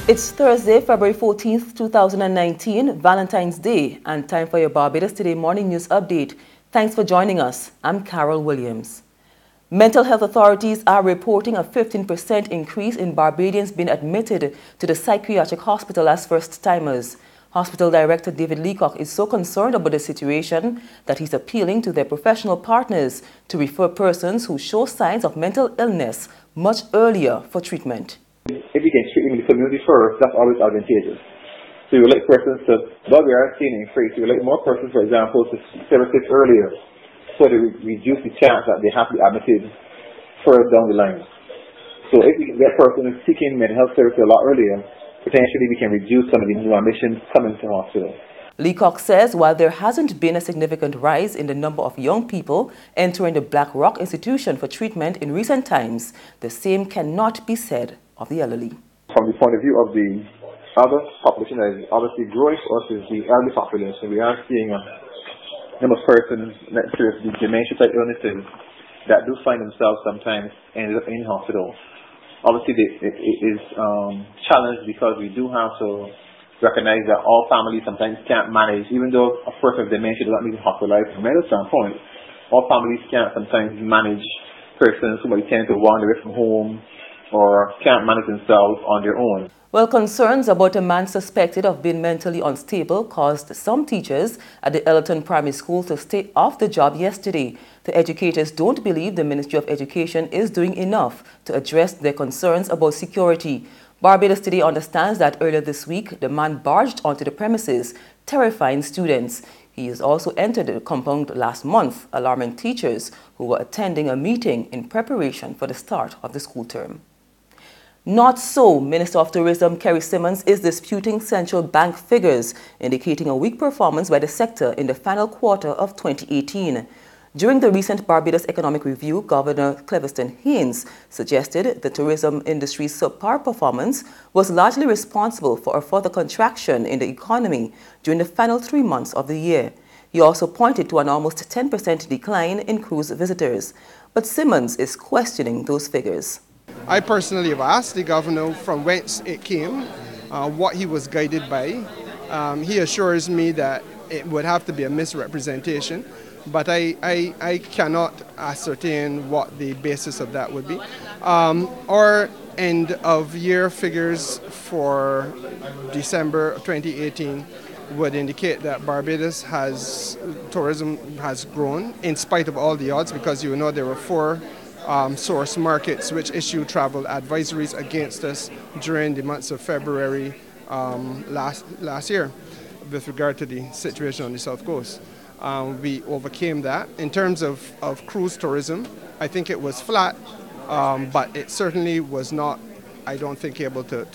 It's Thursday, February 14th, 2019, Valentine's Day, and time for your Barbados Today morning news update. Thanks for joining us. I'm Carol Williams. Mental health authorities are reporting a 15% increase in Barbadians being admitted to the Psychiatric Hospital as first-timers. Hospital Director David Leacock is so concerned about the situation that he's appealing to their professional partners to refer persons who show signs of mental illness much earlier for treatment. If we can treat them in the community first, that's always advantageous. So you would like persons to, while we are seeing an increase, you would like more persons, for example, to services earlier so to reduce the chance that they have to be admitted further down the line. So if we can get persons seeking mental health services a lot earlier, potentially we can reduce some of the new admissions coming to hospital. Leacock says while there hasn't been a significant rise in the number of young people entering the Black Rock Institution for treatment in recent times, the same cannot be said of the elderly. From the point of view of the other population that is obviously growing for us is the elderly population. We are seeing a number of persons that serve the dementia-type illnesses that do find themselves sometimes ended up in hospital. Obviously, it is challenged because we do have to recognize that all families sometimes can't manage, even though a person with dementia does not need to be hospitalized from a medical standpoint, all families can't sometimes manage persons who might tend to wander away from home or can't manage themselves on their own. Well, concerns about a man suspected of being mentally unstable caused some teachers at the Ellerton Primary School to stay off the job yesterday. The educators don't believe the Ministry of Education is doing enough to address their concerns about security. Barbados Today understands that earlier this week, the man barged onto the premises, terrifying students. He has also entered the compound last month, alarming teachers who were attending a meeting in preparation for the start of the school term. Not so. Minister of Tourism Kerry Simmons is disputing central bank figures, indicating a weak performance by the sector in the final quarter of 2018. During the recent Barbados Economic Review, Governor Cleviston Haynes suggested the tourism industry's subpar performance was largely responsible for a further contraction in the economy during the final 3 months of the year. He also pointed to an almost 10% decline in cruise visitors. But Simmons is questioning those figures. I personally have asked the governor from whence it came, what he was guided by. He assures me that it would have to be a misrepresentation, but I cannot ascertain what the basis of that would be. Our end of year figures for December 2018 would indicate that Barbados tourism has grown in spite of all the odds, because you know there were 4 source markets which issued travel advisories against us during the months of February last year with regard to the situation on the South Coast. We overcame that. In terms of cruise tourism, I think it was flat, but it certainly was not, I don't think, able to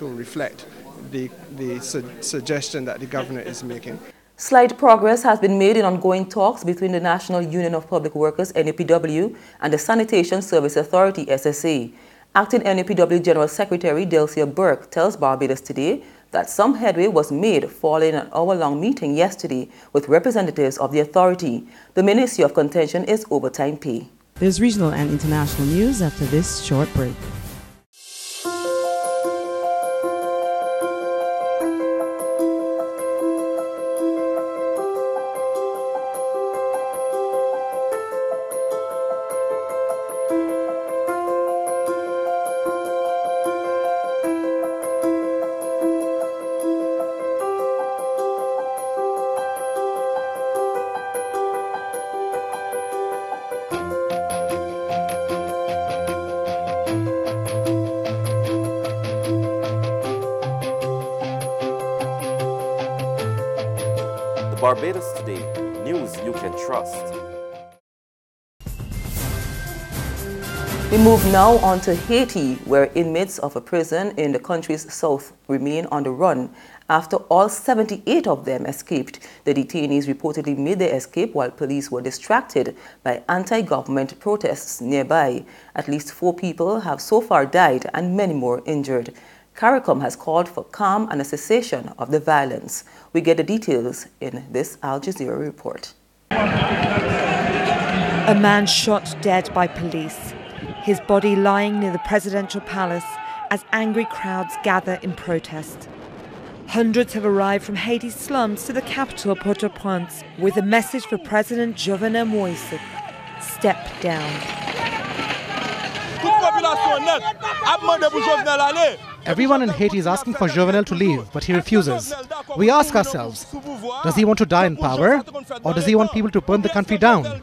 reflect the suggestion that the governor is making. Slight progress has been made in ongoing talks between the National Union of Public Workers, NUPW, and the Sanitation Service Authority, SSA. Acting NUPW General Secretary Delcia Burke tells Barbados Today that some headway was made following an hour-long meeting yesterday with representatives of the authority. The main issue of contention is overtime pay. There's regional and international news after this short break. Barbados Today, news you can trust. We move now on to Haiti, where inmates of a prison in the country's south remain on the run. After all 78 of them escaped, the detainees reportedly made their escape while police were distracted by anti-government protests nearby. At least 4 people have so far died and many more injured. CARICOM has called for calm and a cessation of the violence. We get the details in this Al Jazeera report. A man shot dead by police. His body lying near the presidential palace as angry crowds gather in protest. Hundreds have arrived from Haiti's slums to the capital, Port-au-Prince, with a message for President Jovenel Moïse: step down. Everyone in Haiti is asking for Jovenel to leave, but he refuses. We ask ourselves, does he want to die in power, or does he want people to burn the country down?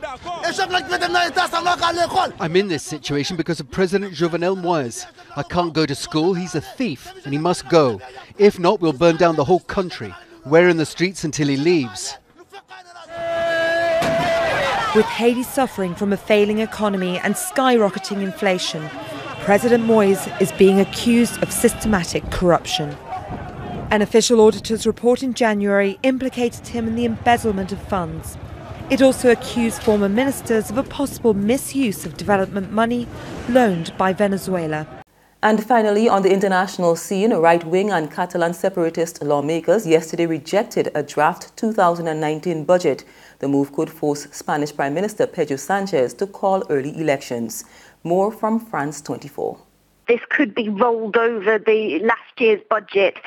I'm in this situation because of President Jovenel Moïse. I can't go to school, he's a thief, and he must go. If not, we'll burn down the whole country. We're in the streets until he leaves. With Haiti suffering from a failing economy and skyrocketing inflation, President Moïse is being accused of systematic corruption. An official auditor's report in January implicated him in the embezzlement of funds. It also accused former ministers of a possible misuse of development money loaned by Venezuela. And finally, on the international scene, right-wing and Catalan separatist lawmakers yesterday rejected a draft 2019 budget. The move could force Spanish Prime Minister Pedro Sanchez to call early elections. More from France 24. This could be rolled over the last year's budget,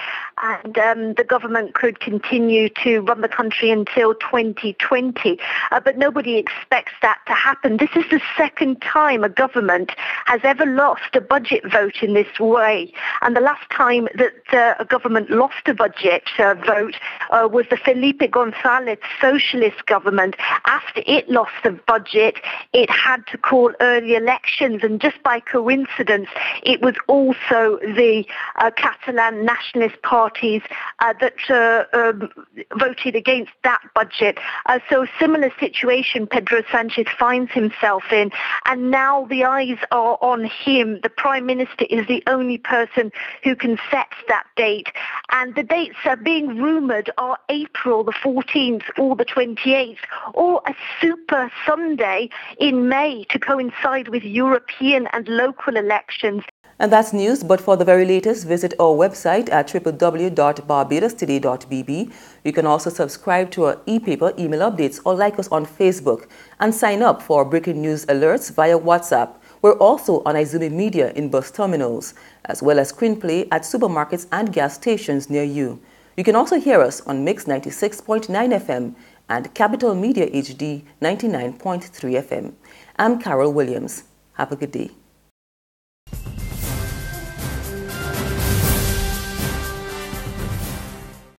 and the government could continue to run the country until 2020. But nobody expects that to happen. This is the second time a government has ever lost a budget vote in this way. And the last time that a government lost a budget vote was the Felipe González socialist government. After it lost the budget, it had to call early elections, and just by coincidence, it was also the Catalan nationalist parties that voted against that budget. So a similar situation Pedro Sanchez finds himself in, and now the eyes are on him. The Prime Minister is the only person who can set that date, and the dates are being rumoured are April the 14th or the 28th, or a super Sunday in May to coincide with European and local elections. And that's news, but for the very latest, visit our website at www.barbadostoday.bb. You can also subscribe to our e-paper email updates or like us on Facebook and sign up for breaking news alerts via WhatsApp. We're also on Izumi Media in bus terminals, as well as screenplay at supermarkets and gas stations near you. You can also hear us on Mix 96.9 FM and Capital Media HD 99.3 FM. I'm Carol Williams. Have a good day.